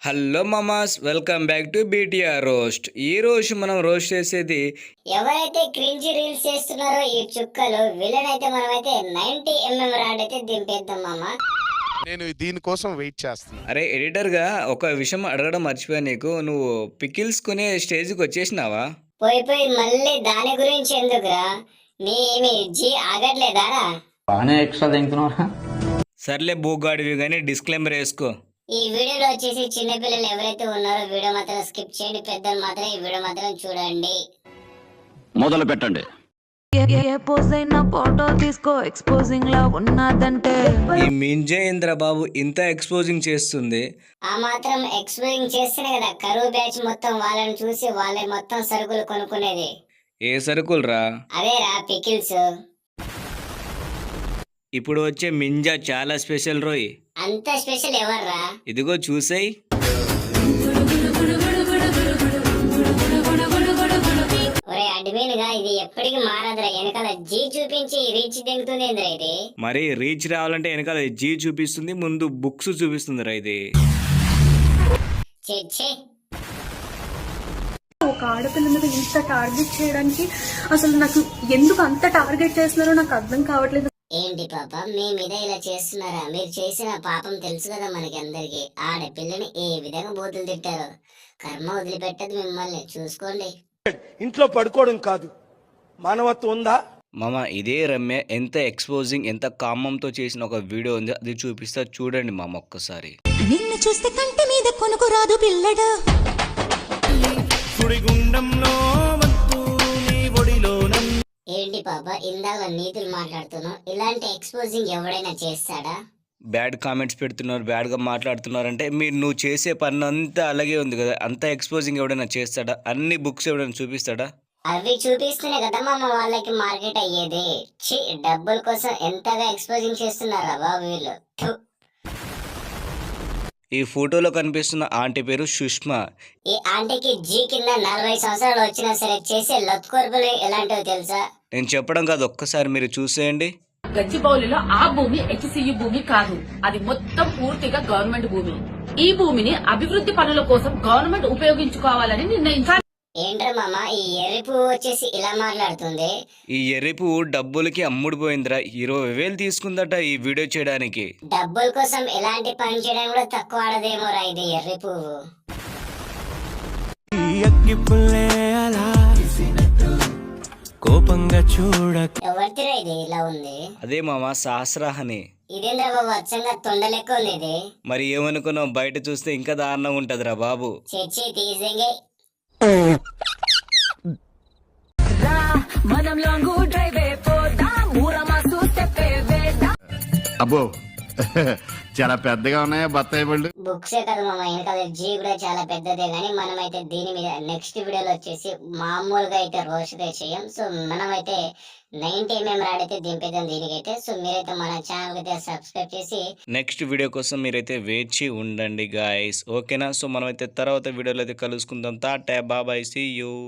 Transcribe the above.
Hello మామాస్, welcome back to BTR roast. ఈ రోజు మనం రోస్ట్ చేసేది ఎవరైతే క్రింజ్ రీల్స్ చేస్తున్నారో ఈ చుక్కలు విలన్ అయితే మనమైతే 90 mm రాడ్ అయితే దింపేద్దాం మామ. నేను దీనికోసం వెయిట్ చేస్తాను. అరే ఎడిటర్గా ఒక విషయం అడగడం మర్చిపోయా నీకు. నువ్వు పికిల్స్ కొనే స్టేజ్కి వచ్చేసినావా? పోయి మళ్ళీ దాని గురించి ఎందుకురా, మీ జీ ఆగట్లేదారా? బాగానే ఎక్స్ట్రా తింటున్నారా? సర్లే బూగాడివి కానీ డిస్క్లైమర్ వేసుకో. ఈ వీడియోలో వచ్చేసి చిన్నపిల్లలు ఎవరైతే ఉన్నారో వీడియో మాత్రం స్కిప్ చేయండి, పెద్దలు మాత్రం ఈ వీడియో మాత్రం చూడండి. మొదలు పెట్టండి. ఏ పోజ్ అయినా ఫోటో తీసుకో, ఎక్స్పోజింగ్ లా ఉన్నదంటే ఈ మింజేంద్ర బాబు ఇంత ఎక్స్పోజింగ్ చేస్తుంది. ఆ మాత్రం ఎక్స్ప్లోరింగ్ చేస్తేనే కదా కరువు బ్యాచ్ మొత్తం వాళ్ళని చూసి వాళ్ళే మొత్తం సరుకులు కొనుక్కునేది. ఏ సరుకులు రా? అదేరా పికిల్స్. ఇప్పుడు వచ్చే మింజా చాలా స్పెషల్ రోయ్. అంత స్పెషల్ ఎవర్రా? ఇదిగో చూసేయ్. ఒరే అడ్మిన్ గా ఇది ఎప్పటికి మారదురా, వెనకాల జీ చూపించి రీచ్ దిగుతుంది ఇది. మరి రీచ్ రావాలంటే వెనకాల జీ చూపిస్తుంది, ముందు బుక్స్ చూపిస్తుంది రా ఇది. ఛే ఒక ఆడపిల్ల మీద ఇంత టార్గెట్ చేయడానికి అసలు నాకు ఎందుకు అంత టార్గెట్ చేస్తున్నారో నాకు అర్థం కావట్లేదు. ఏంటి పాప మీ మీద ఇలా చేస్తున్నారా? మీరు చేసిన పాపం తెలుసు కదా మనకి అందరికి. ఆడపిల్లని ఏ విధంగా బూతులు తిట్టారో. కర్మ వదిలిపెట్టదు మిమ్మల్ని, చూసుకోండి. ఇంట్లో పడుకోవడం కాదు, మానవత్వం ఉందా? మామ ఇదే రమ్య ఎంత ఎక్స్పోజింగ్ ఎంత కామంతో చేసిన ఒక వీడియో ఉంది, అది చూపిస్తా చూడండి మామ ఒక్కసారి. నిన్ను చూస్తే కంటి మీద కొనుకు రాదు పిల్లడా. ఏంటి పాప ఇందాక నీతులు మాట్లాడుతున్నావు? ఇలాంటి ఎక్స్పోజింగ్ ఎవడైనా చేస్తాడా? బ్యాడ్ కామెంట్స్ పెడుతున్నారు, బ్యాడ్గా మాట్లాడుతున్నారు అంటే నువ్వు చేసే పని అంతా అలాగే ఉంది కదా. అంత ఎక్స్పోజింగ్ ఎవడైనా చేస్తాడా? అన్ని బుక్స్ ఎవడైనా చూపిస్తాడా? అవి చూపిస్తేనే కదా మామ వాళ్ళకి మార్కెట్ అయ్యేది. డబ్బుల కోసం ఎంతగా ఎక్స్పోజింగ్ చేస్తున్నారా బాబు వీళ్ళు. థు. ఈ ఫోటోలో కనిపిస్తున్న ఆంటీ పేరు సుష్మా. ఈ ఆంటీకి జీ కింద 40 సంవత్సరాలు వచ్చినా సరే చేసే లత్కొరుపులు ఎలాంటివో తెలుసా? నేను చెప్పడం కాదు, ఒక్కసారి మీరు చూసేయండి. గచ్చిబౌలిలో ఆ భూమి హెచ్సియు భూమి కాదు, అది మొత్తం పూర్తిగా గవర్నమెంట్ భూమి. ఈ భూమిని అభివృద్ధి పనుల కోసం గవర్నమెంట్ ఉపయోగించుకోవాలని నిర్ణయించారు. ఏంట్రా మామ ఈ ఎర్రి పువ్వు వచ్చేసి ఇలా మాట్లాడుతుంది? ఈ ఎర్రిపు డబ్బులకి అమ్ముడుపోయిందిరా. 20,000 తీసుకుందట ఈ వీడియో చేయడానికి. డబ్బుల కోసం ఎలాంటి పని చేయడం కూడా తక్కువ ఆడదేమోరా ఇది ఎర్రి పువ్వు. కోపంగా చూడక ఎవరిదిరా ఇది ఇలా ఉంది? అదే మామ సహస్రాహని. ఇదేంద్రా బాబు అచ్చంగా తొండలెక్క ఉంది ఇది. మరి ఏమనుకున్నావు, బయట చూస్తే ఇంకా దారుణంగా ఉంటదిరా బాబు. చచ్చి తీసేంగే. అబ్బో చాలా పెద్దగా ఉన్నాయా బత్తాయి పళ్ళు? బుక్సే కదా మామ, వెనకాల జీ కూడా చాలా పెద్దదే. కానీ మనమైతే దీని మీద నెక్స్ట్ వీడియోలో వచ్చేసి మామూలుగా అయితే రోస్ట్ చేయం. సో మనమైతే 90 mm రాడ్ అయితే దింపేద్దాం దీనికైతే. సో మీరైతే మన ఛానల్ అయితే సబ్స్క్రైబ్ చేసి నెక్స్ట్ వీడియో కోసం మీరైతే వేచి ఉండండి గాయస్, ఓకేనా? సో మనమైతే తర్వాత వీడియోలో అయితే కలుసుకుందాం. టాటా బాబాయ్, సీ యూ.